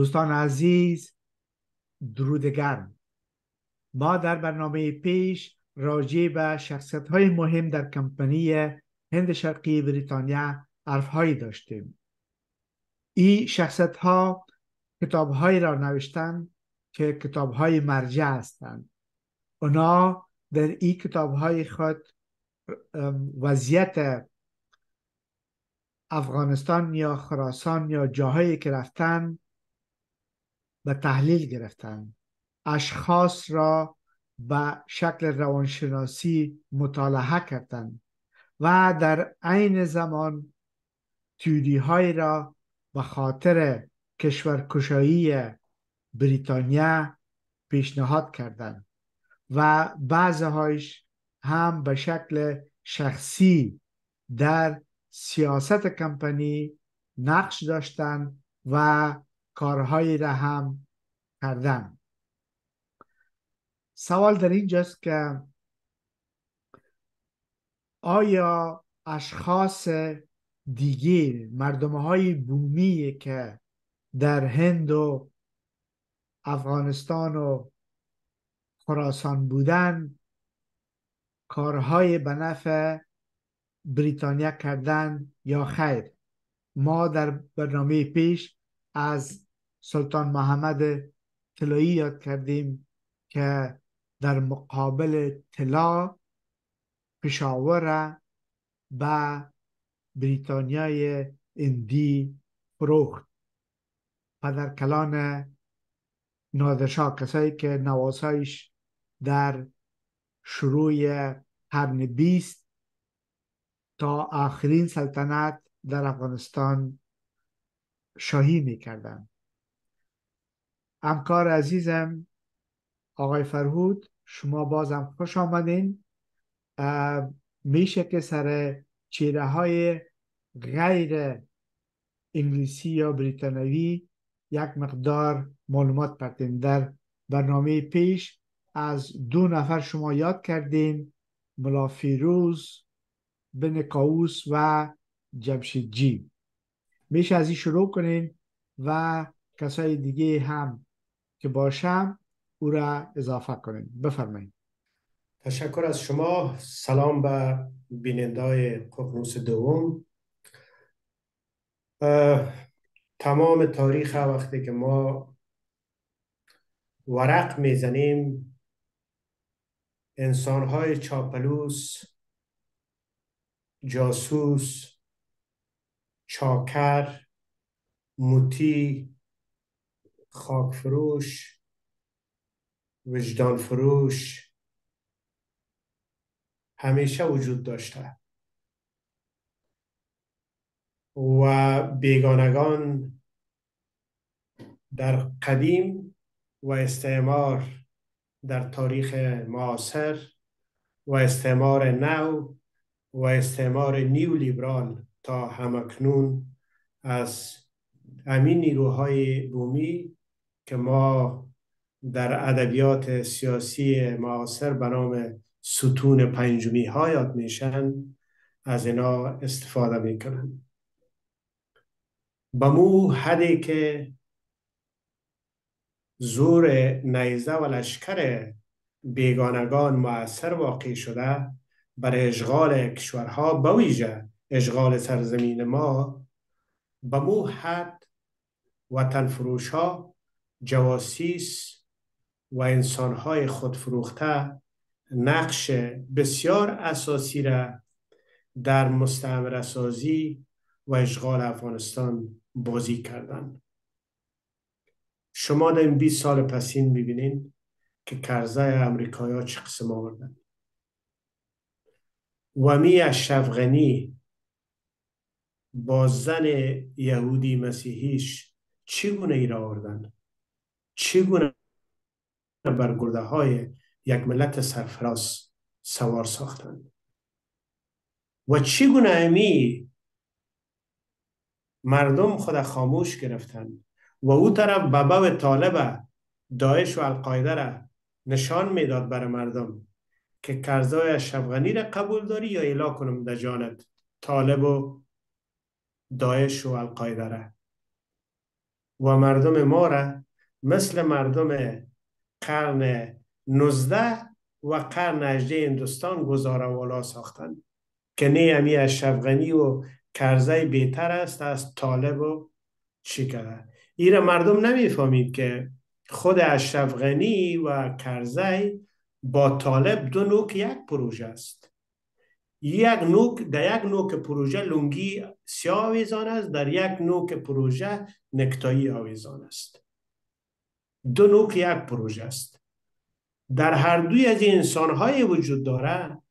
دوستان عزیز، درود گرم. ما در برنامه پیش راجع به شخصیت‌های مهم در کمپانی هند شرقی بریتانیا حرف‌هایی داشتیم. این شخصیت‌ها کتاب‌هایی را نوشتند که کتاب‌های مرجع هستند. اونا در این کتاب‌های خود وضعیت افغانستان یا خراسان یا جاهایی که رفتن به تحلیل گرفتن، اشخاص را به شکل روانشناسی مطالعه کردند و در عین زمان تئوری های را به خاطر کشورکشایی بریتانیا پیشنهاد کردند و بعضی‌هایش هم به شکل شخصی در سیاست کمپانی نقش داشتند و کارهایی را هم کردند. سوال در اینجاست که آیا اشخاص دیگه، مردم‌های بومی که در هند و افغانستان و خراسان بودن، کارهای به نفع بریتانیا کردن یا خیر؟ ما در برنامه پیش از سلطان محمد طلایی یاد کردیم که در مقابل طلا پشاور به بریتانیای هندی فروخت. پدرکلان نادرشاه، کسایی که نواسایش در شروع قرن 20 تا آخرین سلطنت در افغانستان شاهی میکردن. همکار عزیزم آقای فرهود، شما بازم خوش آمدین. میشه که سر چهره های غیر انگلیسی یا بریتانوی یک مقدار معلومات پرتین. در برنامه پیش از 2 نفر شما یاد کردین، ملا فیروز، بن کاووس و جمشید جی. میشه از این شروع کنین و کسای دیگه هم که باشم او را اضافه کنین. بفرمایید. تشکر از شما. سلام به بینندای ققنوس دوم. تمام تاریخ وقتی که ما ورق میزنیم، انسانهای چاپلوس، جاسوس، چاکر، موتی، خاکفروش، وجدان فروش همیشه وجود داشته و بیگانگان در قدیم و استعمار در تاریخ معاصر و استعمار نو و استعمار نیو لیبرال تا همکنون از همین نیروهای بومی که ما در ادبیات سیاسی معاصر به نام ستون پنجمی ها یاد میشن، از اینا استفاده میکنن. با مو حدی که زور نیزه و لشکر بیگانگان مؤثر واقع شده برای اشغال کشورها، به ویژه اشغال سرزمین ما، به مو حد وطن فروش ها، جواسیس و انسانهای خودفروخته نقش بسیار اساسی را در مستعمره سازی و اشغال افغانستان بازی کردند. شما در این 20 سال پسین میبینین که کرزه امریکایی ها چه قسم آوردن. ومی اشرف غنی با زن یهودی مسیحیش چگونه ای را آوردن، چگونه بر گرده های یک ملت سرفراز سوار ساختند و چگونه امی مردم خود خاموش گرفتند و او طرف بابا طالب داعش و القاعده را نشان میداد برای مردم که کرزای اشرف غنی را قبول داری یا اعلا کنم در جانت طالب و داعش و القاعده را. و مردم ما را مثل مردم قرن 19 و قرن 18 هندوستان گذاره والا ساختند که نه امی اشرف غنی و کرزی بهتر است از طالب و چی کرده. ایره مردم نمیفهمید که خود اشرف غنی و کرزی با طالب دو نوک یک پروژه است. در یک نوک پروژه لنگی سیاه آویزان است، در یک نوک پروژه نکتایی آویزان است. دو نوک یک پروژه است. در هر دوی از این انسان‌های وجود داره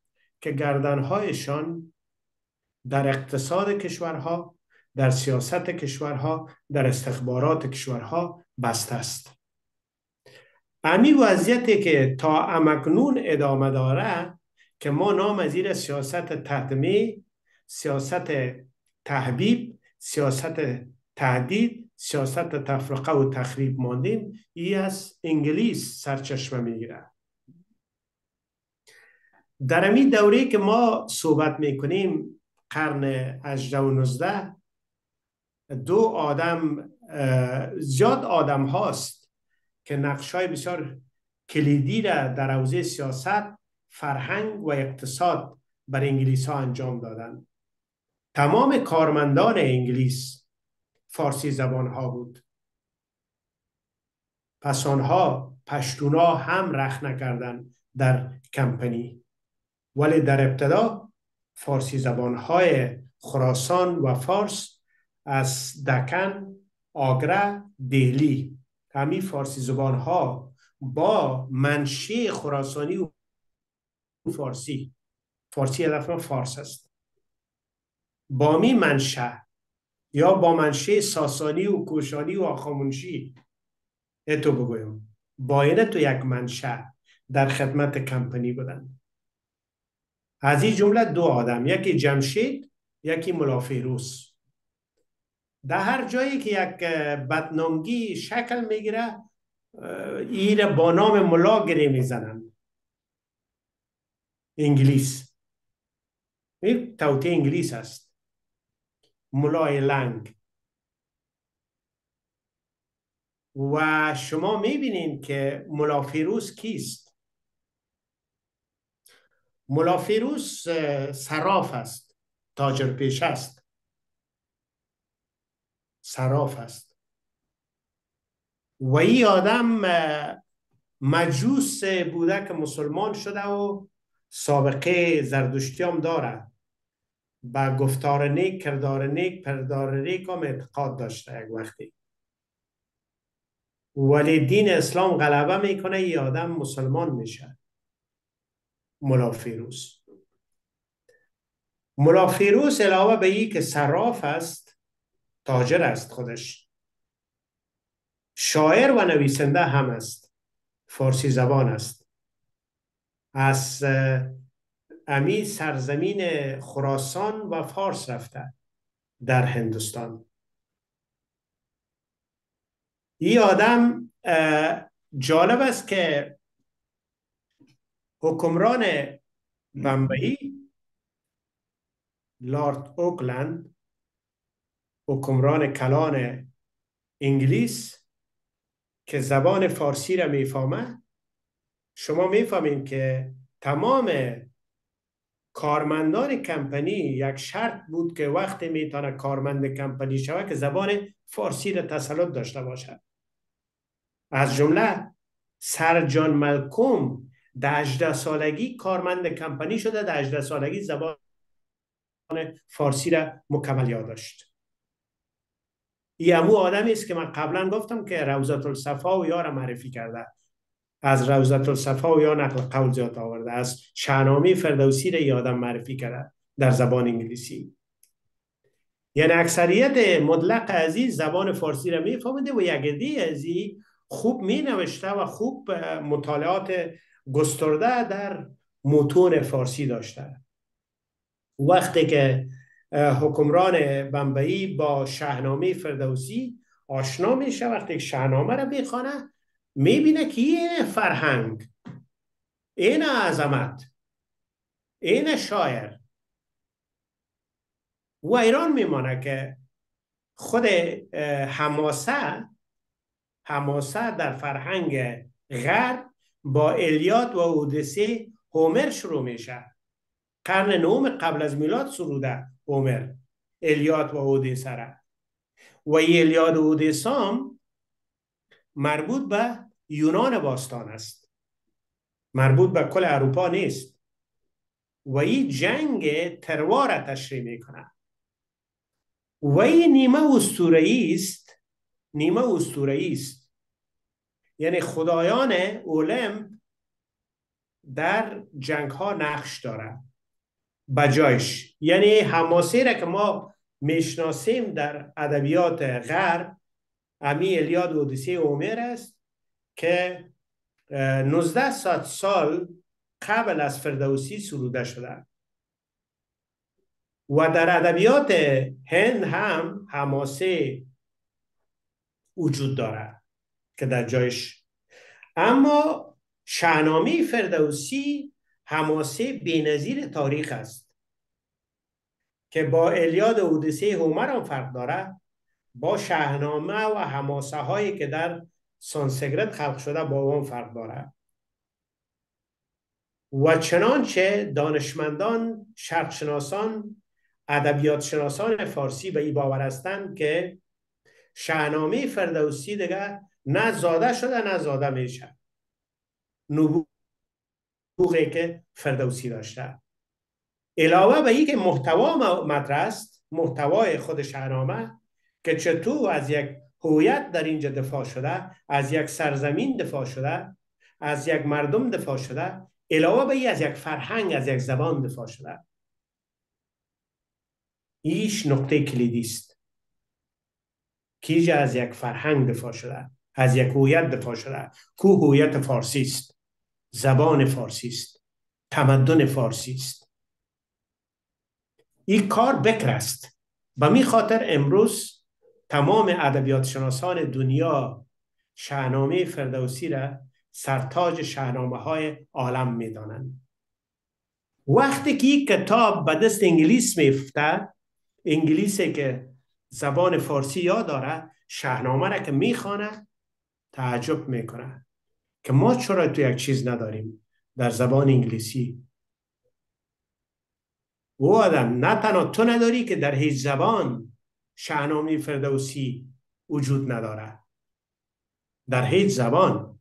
که گردن‌هایشان در اقتصاد کشورها، در سیاست کشورها، در استخبارات کشورها بسته است. امی وضعیتی که تا امکنون ادامه داره که ما نام از این سیاست تحمیل، سیاست تحبیب، سیاست تهدید، سیاست تفرقه و تخریب ماندیم، ای از انگلیس سرچشمه میگیره. در امی دوره که ما صحبت میکنیم قرن 18 و 19 زیاد آدم هاست که نقشای بسیار کلیدی را در حوزه سیاست، فرهنگ و اقتصاد بر انگلیس ها انجام دادند. تمام کارمندان انگلیس فارسی زبان ها بود. پس آنها پشتونا هم رخ نکردند در کمپنی، ولی در ابتدا فارسی زبان های خراسان و فارس از دکن، آگره، دهلی، همین فارسی زبان ها با منشأ خراسانی و فارسی هدف فارس است، با می منشأ یا با منشأ ساسانی و کوشانی و آخامنشی اتو بگویم با اینه تو یک منشأ در خدمت کمپنی بودن. از این جمله دو آدم، یکی جمشید، یکی ملا فیروز. در هر جایی که یک بدنامگی شکل میگیره ایره با نام ملا گره میزنن. انگلیس این توطئه انگلیس است، ملای لنگ. و شما میبینید که ملا فیروز کیست؟ ملا فیروز صراف است، تاجر پیش است، صراف است. و این آدم مجوس بوده که مسلمان شده و سابقه زردشتی هم داره، با گفتار نیک، کردار نیک، پردار نیک هم اعتقاد داشته یک وقتی. ولی دین اسلام غلبه میکنه، این آدم مسلمان میشه. ملا فیروز علاوه به این که صراف است، تاجر است، خودش شاعر و نویسنده هم است، فارسی زبان است. از امی سرزمین خراسان و فارس رفته در هندوستان. این آدم جالب است که حکمران بمبئی لارد اوکلند، حکمران کلان انگلیس که زبان فارسی را میفهمه، شما میفهمید که تمام کارمندان کمپنی یک شرط بود که وقتی میتونه کارمند کمپنی شود که زبان فارسی را تسلط داشته باشد. از جمله سر جان مالکوم در 18 سالگی کارمند کمپنی شده، در 18 سالگی زبان فارسی را مکمل یاد داشت. این همون آدمی است که من قبلا گفتم که روضة الصفا و یا را معرفی کرده، از روضة الصفا و یا نقل قول زیاد آورده، از شاهنامه فردوسی را یادم معرفی کرده در زبان انگلیسی. یعنی اکثریت مطلق از این زبان فارسی را میفهمیده و یک عده از این خوب می نوشته و خوب مطالعات گسترده در متون فارسی داشته. وقتی که حکمران بمبئی با شاهنامه فردوسی آشنا میشه، وقتی که شاهنامه را میخوانه میبینه که این فرهنگ، این عظمت، این شاعر، و ایران میمانه که خود حماسه حماسه در فرهنگ غرب با الیاد و اودیسه هومر شروع میشه. قرن نهم قبل از میلاد سروده هومر الیاد و اودیسه را. و الیاد و اودیسه هم مربوط به یونان باستان است، مربوط به کل اروپا نیست. و این جنگ تروا را تشریح میکنه. و این نیمه اسطوره‌ای است، نیمه اسطوره‌ای است. یعنی خدایان اولمپ در جنگ ها نقش داره بجایش. یعنی حماسه را که ما میشناسیم در ادبیات غرب، امی الیاد و اودیسه هومر است که 1900 سال قبل از فردوسی سروده شده. و در ادبیات هند هم حماسه وجود داره که در جایش. اما شاهنامه فردوسی حماسه بی‌نظیر تاریخ است که با الیاد و اودیسه هومر هم فرق داره، با شاهنامه و حماسه هایی که در سانسکریت خلق شده با اون فرق داره. و چنانچه دانشمندان، شرقشناسان، ادبیات شناسان فارسی به این باور هستند که شاهنامه فردوسی دیگه نه زاده شده نه زاده میشه، نبوغی که فردوسی داشته. علاوه به این که محتوا مطرح است، محتوای خود شاهنامه که چطور از یک هویت در اینجا دفاع شده، از یک سرزمین دفاع شده، از یک مردم دفاع شده، علاوه به این از یک فرهنگ، از یک زبان دفاع شده. ایش نقطه کلیدی است که از یک فرهنگ دفاع شده، از یک هویت دفاع شده که هویت فارسی است، زبان فارسی است، تمدن فارسی است. این کار بکر است. به می خاطر امروز تمام ادبیات شناسان دنیا شاهنامه فردوسی را سرتاج شاهنامه های عالم می دانند. وقتی که این کتاب به دست انگلیس میفته، انگلیسی که زبان فارسی یاد داره، شاهنامه را که میخوانه تعجب میکنه که ما چرا تو یک چیز نداریم در زبان انگلیسی. و آدم نه تنها تو نداری که در هیچ زبان شاهنامه فردوسی وجود نداره، در هیچ زبان.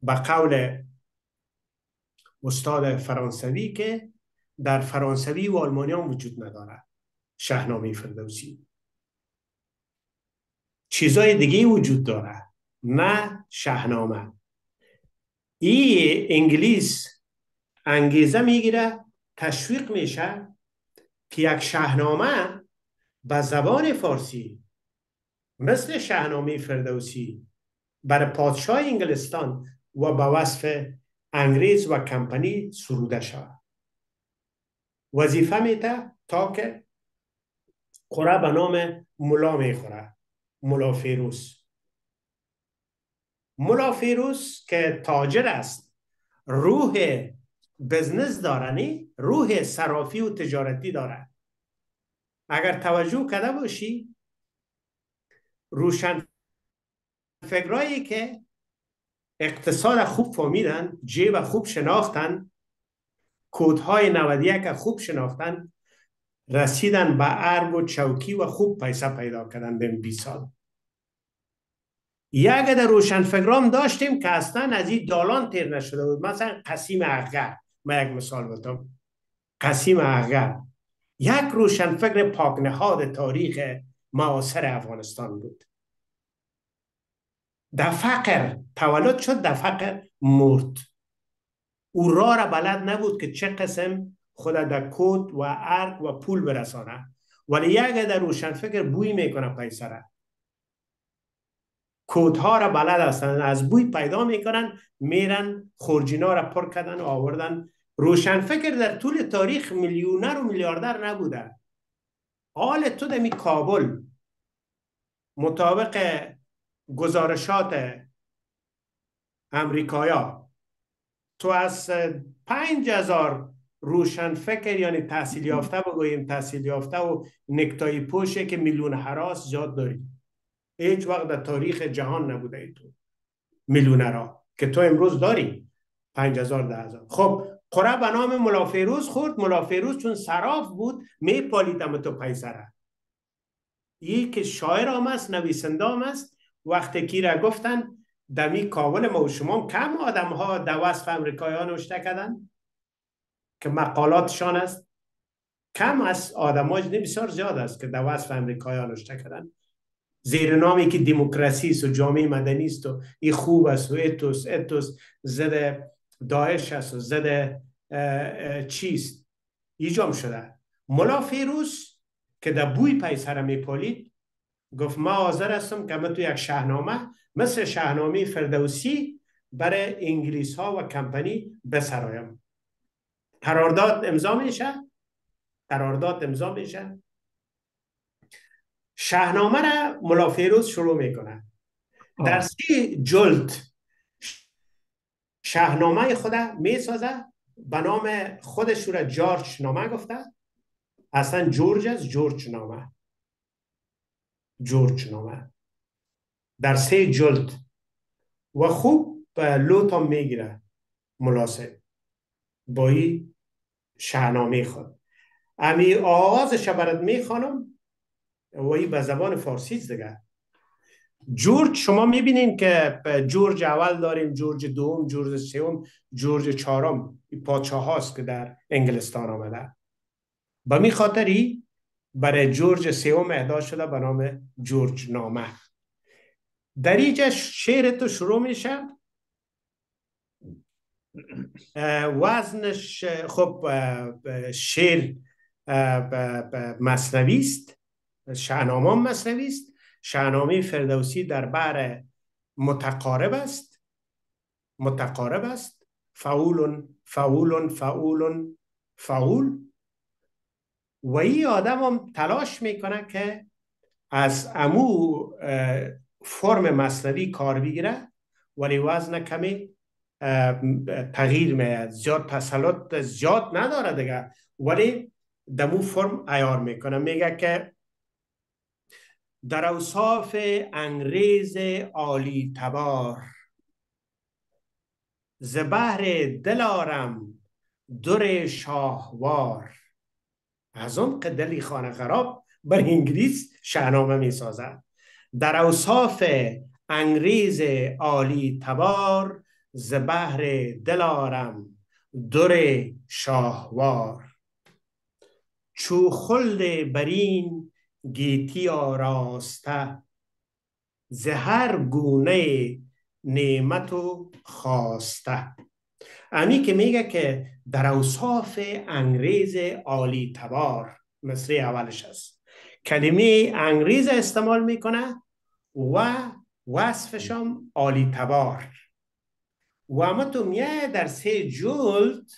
به قول استاد فرانسوی که در فرانسوی و آلمانی هم وجود نداره شاهنامه فردوسی. چیزای دیگه وجود داره نه شاهنامه. این انگلیس انگیزه میگیره، تشویق میشه که یک شاهنامه به زبان فارسی مثل شاهنامه فردوسی بر پادشاه انگلستان و به وصف انگریز و کمپانی سروده شود. وظیفه میده تا که قره به نام ملا میخوره، ملا فیروز. ملا فیروز که تاجر است، روح بزنس داره، روح صرافی و تجارتی داره. اگر توجه کرده باشی، روشن فکرایی که اقتصاد خوب فهمیدن، جیب خوب شناختن، کودهای 91 خوب شناختن، رسیدن به ارگ و چوکی و خوب پیسه پیدا کردن به 20 سال. یک در روشن فکرام داشتیم که اصلا از این دالان تیر نشده بود. مثلا قسیم اغر، من یک مثال بتم. قسیم اغر یک روشن فکر پاکنهاد تاریخ معاصر افغانستان بود. در فقر تولد شد، در فقر مرد. او را بلد نبود که چه قسم خود در کود و ارگ و پول برسانه، ولی یک در روشن فکر بوی میکنه پیسه را. کودها را بلد هستند، از بوی پیدا میکنن، میرن خورجینا را پر کردن و آوردن. روشن فکر در طول تاریخ میلیونر و میلیاردر نبوده. حال تو دمی کابل مطابق گزارشات امریکایا تو از 5000 روشن فکر یعنی تحصیل یافته، بگوییم تحصیل یافته و نکتای پوشه که میلیون حراس زیاد داری. هیچ وقت در تاریخ جهان نبوده ای تو میلیونرها که تو امروز داری 5000 10000. خب قره به نام ملا فیروز خورد. ملا فیروز چون صراف بود میپالیدم تو پیسره. یک که شاعر هم است، نویسنده هم است. وقتی که را گفتن دمی کاول ما و شما کم آدم ها در وصف امریکایی ها نوشته کردن که مقالاتشان است، کم از آدم ها بسیار زیاد است که در وصف امریکایی ها نوشته کردن زیر نامی که دموکراسی است و جامعه مدنی است و این خوب است و اتوس زده داعش است و زده چیست ایجام شده. ملا فیروز که در بوی پیسر میپالید گفت ما حاضر هستم که من تو یک شاهنامه مثل شاهنامه فردوسی برای انگلیس ها و کمپانی بسرایم. قرارداد امضا میشه. شاهنامه را ملا فیروز شروع میکنه. در 3 جلد شاهنامه خود میسازه. به نام خودش را جورج نامه گفته. اصلا جورج است، جورج نامه در 3 جلد و خوب لوت هم میگیره مناسب با این شاهنامه خود. امی آغازش برات میخوانم و این به زبان فارسی است دیگه. جورج شما میبینین که جورج اول داریم، جورج دوم، جورج سوم، جورج چهارم. این پادشاه هاست که در انگلستان آمده. به می خاطری برای جورج سوم اهدا شده به نام جورج نامه. در اینجا شعر تو شروع میشه. وزنش خب شعر مثنوی است، شاهنامه مثنوی است. شاهنامه فردوسی در بر متقارب است. فعول فعول فعول فعول. و این آدم هم تلاش میکنه که از امو فرم مثنوی کار بگیره ولی وزن کمی تغییر میاد. زیاد تسلط زیاد نداره دیگه ولی دمو فرم عیار میکنه. میگه که در اوصاف انگریز عالی تبار ز بحر دل آرم در شاهوار. از اون که دلی خانه خراب بر انگلیس شاهنامه میسازه. در اوصاف انگریز عالی تبار ز بحر دل آرم در شاهوار. چو خلد برین گیتی آراسته ز هر گونه نعمت و خواسته. امی که میگه که در اوصاف انگریز عالی تبار مصری اولش است. کلمه انگریز استعمال میکنه و وصفش هم عالی تبار. و اما تو میه در 3 جلد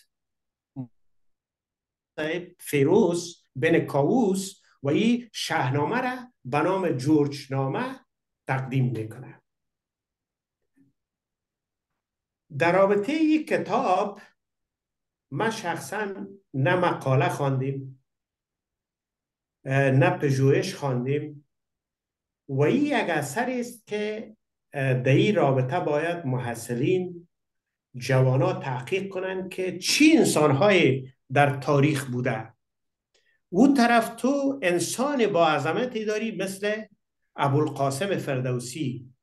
فیروز بن کاووس و این شاهنامه را به نام جورج نامه تقدیم میکنه. در رابطه این کتاب من شخصا نه مقاله خواندیم نه پژوهش خواندیم و این یک اثر است که در این رابطه باید محصلین جوانا تحقیق کنند که چی انسان‌های در تاریخ بوده. اون طرف تو انسان با عظمتی داری مثل ابوالقاسم فردوسی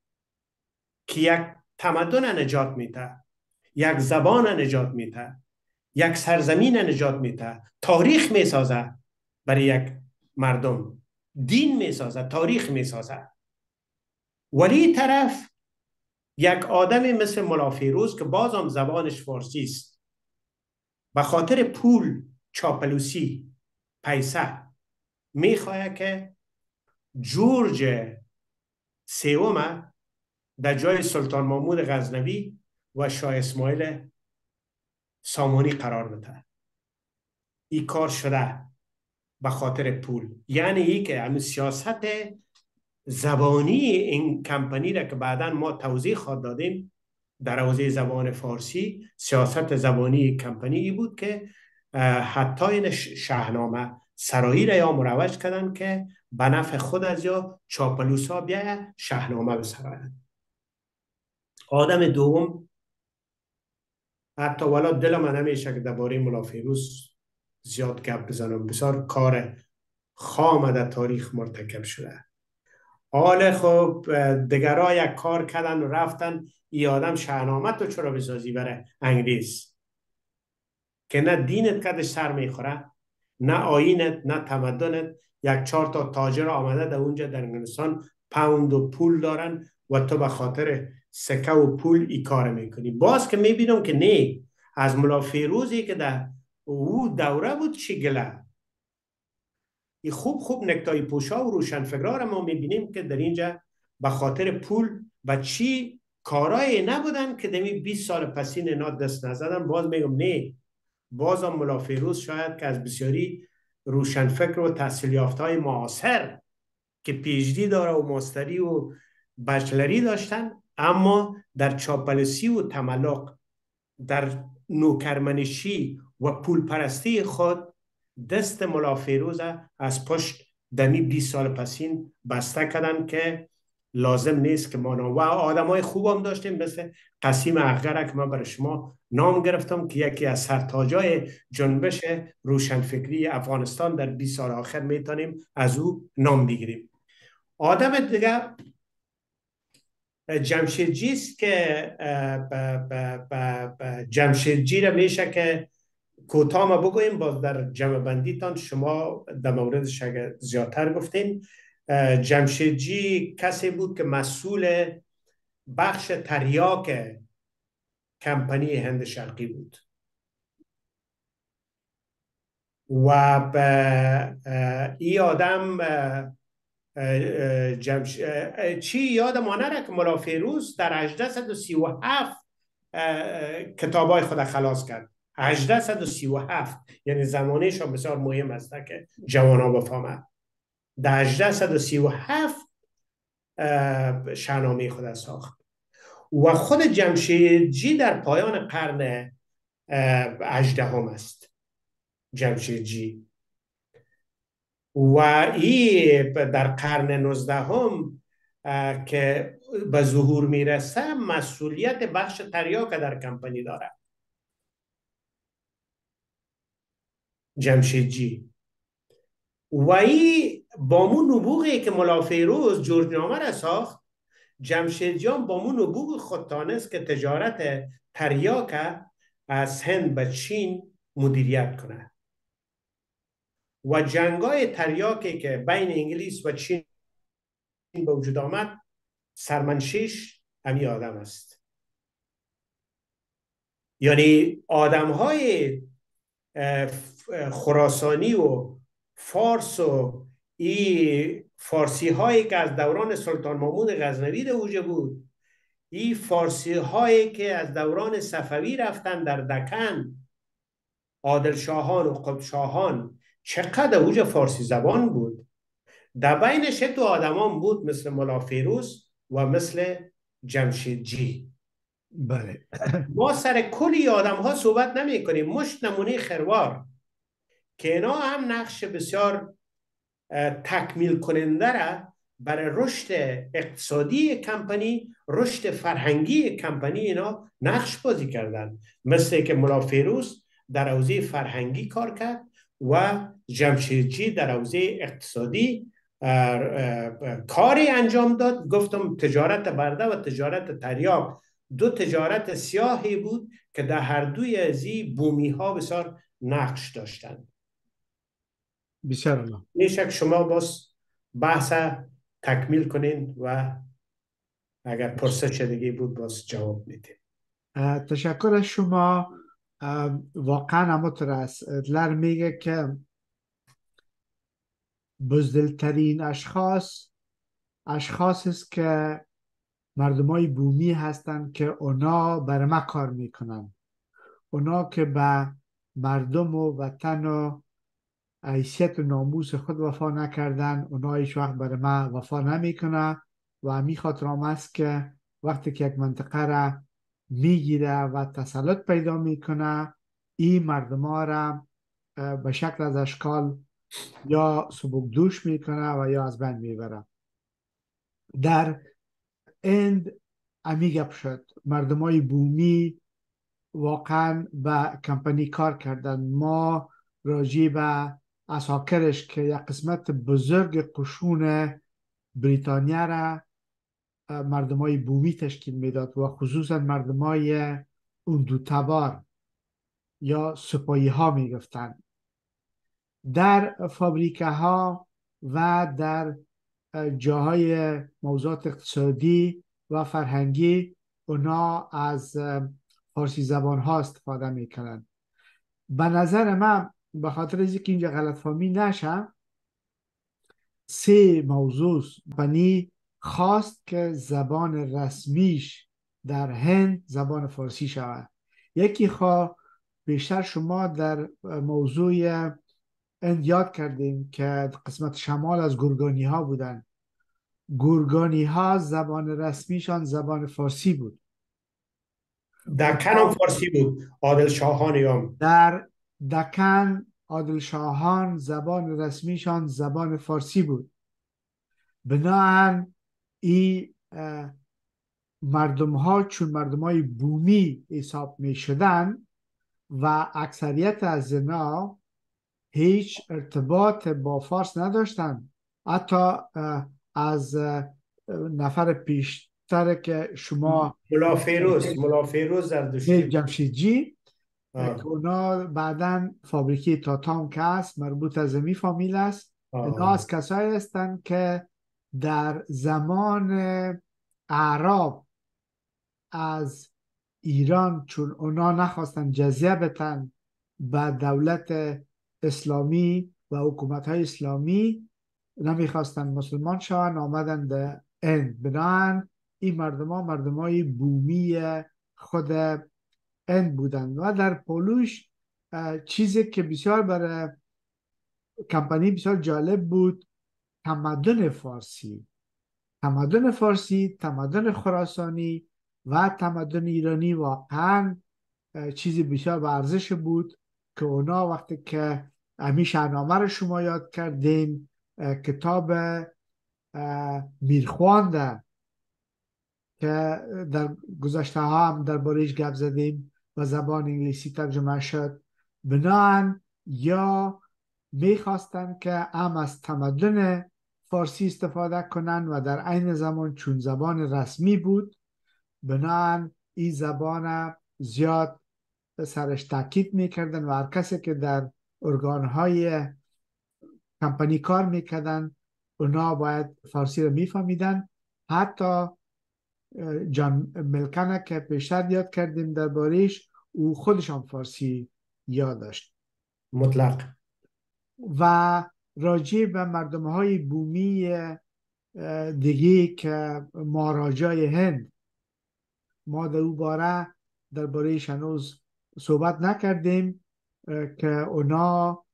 که یک تمدن نجات میده، یک زبان نجات میده، یک سرزمین نجات میده، تاریخ میسازه برای یک مردم، دین میسازه، تاریخ میسازه. ولی طرف یک آدمی مثل ملا فیروز که بازم زبانش فارسی است، به خاطر پول، چاپلوسی، پیسه میخواه که جورج سوم در جای سلطان محمود غزنوی و شاه اسماعیل سامانی قرار بده. این کار شده به خاطر پول. یعنی ای که همین سیاست زبانی این کمپانی را که بعدا ما توضیح خواهد دادیم در حوزه زبان فارسی، سیاست زبانی کمپانی بود که حتی این شاهنامه سرایی را یا مروج کردن که به نفع خود از یا چاپلوسا بیاید شهنامه بسراید. آدم دوم، حتی والا دل من نمیشه که درباره ملا فیروز زیاد گپ بزنم، بسیار کار خام در تاریخ مرتکب شده. حال خب دگرها یک کار کردن و رفتن ای آدم شهنامه تو چرا بسازی برای انگلیز که نه دینت کدش سر میخوره، نه آینت، نه تمدنت. یک 4 تا تاجر آمده در اونجا در انگلستان پوند و پول دارن و تو به خاطر سکه و پول ای کار میکنی. باز که میبینم که نه، از ملا فیروزی که در او دوره بود چی گله. ای خوب نکتای پوشا و روشنفکرا را ما میبینیم که در اینجا به خاطر پول و چی کارای نبودن که دمی 20 سال پسین اینا دست نزدن. باز میگم نه، بازم ملا فیروز شاید که از بسیاری روشنفکر و تحصیل یافته های معاصر که پیشدی داره و ماستری و بچلری داشتن، اما در چاپلوسی و تملق، در نوکرمنشی و پول پرستی خود دست ملا فیروز از پشت دمی 20 سال پسین بسته کردن که لازم نیست که ما نام. و آدم های خوب هم داشتیم مثل قسیم اغره که من برای شما نام گرفتم که یکی از سرتاجای جنبش روشنفکری افغانستان در 20 سال آخر میتونیم از او نام بگیریم. آدم دیگه جمشیدجی است که جمشیدجی را میشه که کوتاه ما بگویم، باز در جمع بندیتان شما در موردش زیادتر گفتین. جمشیدجی کسی بود که مسئول بخش تریاک کمپانی هند شرقی بود و این آدم چی یادم آنه که ملا فیروز در 1837 کتابای خود خلاص کرد. 1837 یعنی زمانش هم بسیار مهم است که جوانا بفهمه. در 1837 شاهنامه خود ساخت و خود جمشیدجی در پایان قرن 18 است. جمشیدجی و این در قرن 19 که به ظهور میرسه مسئولیت بخش تریاک در کمپانی داره. جمشیدجی و این با مون نبوغی که ملا فیروز جورجنامه را ساخت، جمشیدجان با مون نبوغ خود تانست که تجارت تریاک از هند به چین مدیریت کنه و جنگای تریاکی که بین انگلیس و چین به وجود آمد سرمنشیش همی آدم است. یعنی آدم های خراسانی و فارس و این فارسی هایی که از دوران سلطان محمود غزنوی اوجه بود، این فارسی هایی که از دوران صفوی رفتن در دکن، عادل شاهان و قطب شاهان، چقدر اوج فارسی زبان بود. در بینش تو آدمان بود مثل ملا فیروز و مثل جمشیدجی. بله. ما سر کلی آدم ها صحبت نمی کنیم. مشت نمونه خروار که اینا هم نقش بسیار تکمیل کننده را برای رشد اقتصادی کمپانی، رشد فرهنگی کمپانی اینا نقش بازی کردن. مثل که ملا فیروز در حوزه فرهنگی کار کرد و جمشیدجی در حوزه اقتصادی کاری انجام داد. گفتم تجارت برده و تجارت تریاک دو تجارت سیاهی بود که در هر دوی از این بومی ها بسیار نقش داشتند. بسیار الله. نیشک شما باز بحث تکمیل کنین و اگر پرسش دیگه بود باز جواب میدین. تشکر از شما. واقعا همونطور است. ادلر میگه که بزدلترین اشخاص است که مردمای بومی هستند که اونا برای ما کار میکنن. اونا که به مردم و وطن و حیثیت و ناموس خود وفا نکردن، اونا هیچ وقت برای ما وفا نمیکنه. و همین خاطر هم است که وقتی که یک منطقه را میگیره و تسلط پیدا میکنه، این مردم ها را به شکل از اشکال یا سبکدوش میکنه و یا از بین میبره. در اند امی گپ شد، مردمای بومی واقعا به کمپانی کار کردن. ما راجع به اساکرش که یک قسمت بزرگ قشون بریتانیا را مردمای بومی تشکیل میداد و خصوصا مردمای اون دو تبار یا سپاهی ها میگفتن. در فابریکه ها و در جاهای موضوعات اقتصادی و فرهنگی اونا از فارسی زبان ها استفاده میکنن. به نظر من به خاطر از اینکه اینجا غلط فهمی نشه، سه موضوع بنی خواست که زبان رسمیش در هند زبان فارسی شود. یکی بیشتر شما در موضوع هند یاد کردیم که قسمت شمال از گرگانی ها بودن. گرگانی ها زبان رسمیشان زبان فارسی بود. دکن هم فارسی بود، عادل شاهانی هم. در دکن عادل شاهان زبان رسمیشان زبان فارسی بود. بناهن این مردم ها چون مردم های بومی حساب می شدن و اکثریت از اینا هیچ ارتباط با فارس نداشتن. حتی از نفر پیشتر که شما ملا فیروز زردشتی. جمشیدجی که آه. اونا بعدا فابریکی تاتام که است مربوط از می فامیل است. اینا آه. از کسایی هستند که در زمان اعراب از ایران، چون اونا نخواستن جزیه بتن به دولت اسلامی و حکومت های اسلامی، نمیخواستن مسلمان شوند، آمدن در هند. بنابراین این مردم های بومی خود هند بودن و در پولوش چیزی که بسیار برای کمپانی بسیار جالب بود، تمدن فارسی. تمدن فارسی، تمدن خراسانی و تمدن ایرانی واقعا چیزی بسیار به ارزش بود که اونا وقتی که همین شاهنامه رو شما یاد کردین، کتاب میرخوانده که در گذشته ها هم در بارش گپ زدیم و زبان انگلیسی ترجمه شد، بناهن یا میخواستن که هم از تمدن فارسی استفاده کنن و در عین زمان چون زبان رسمی بود، بناهن این زبان زیاد سرش تاکید میکردن و هر کسی که در ارگانهای کمپانی کار میکردن اونا باید فارسی رو میفهمیدن. حتی جان ملکنه که پیشتر یاد کردیم در باریش، او خودشان فارسی یاد داشت. مطلق. و راجع به مردم های بومی دیگه که مهاراجای هند، ما در او باره در بارهش هنوز صحبت نکردیم که اونا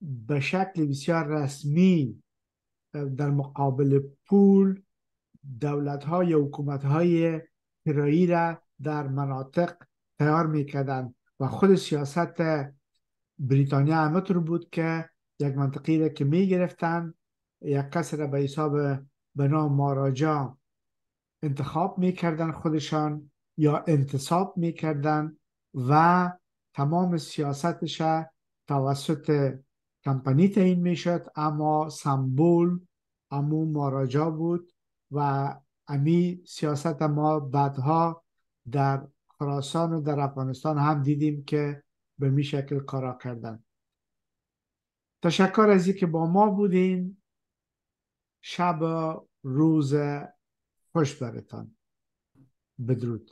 به شکل بسیار رسمی در مقابل پول دولت های حکومت های کرایی را در مناطق تیار میکردن و خود سیاست بریتانیا همطور بود که یک منطقی را که میگرفتن، یک کس را به حساب به نام ماراجا انتخاب میکردن خودشان یا انتصاب میکردن و تمام سیاستش توسط کمپانی تعیین میشد، اما سمبل امو ماراجا بود. و امی سیاست ما بعدها در خراسان و در افغانستان هم دیدیم که به می شکل کارا کردن. تشکر از اینکه با ما بودین. شب روز خوش برتان. بدرود.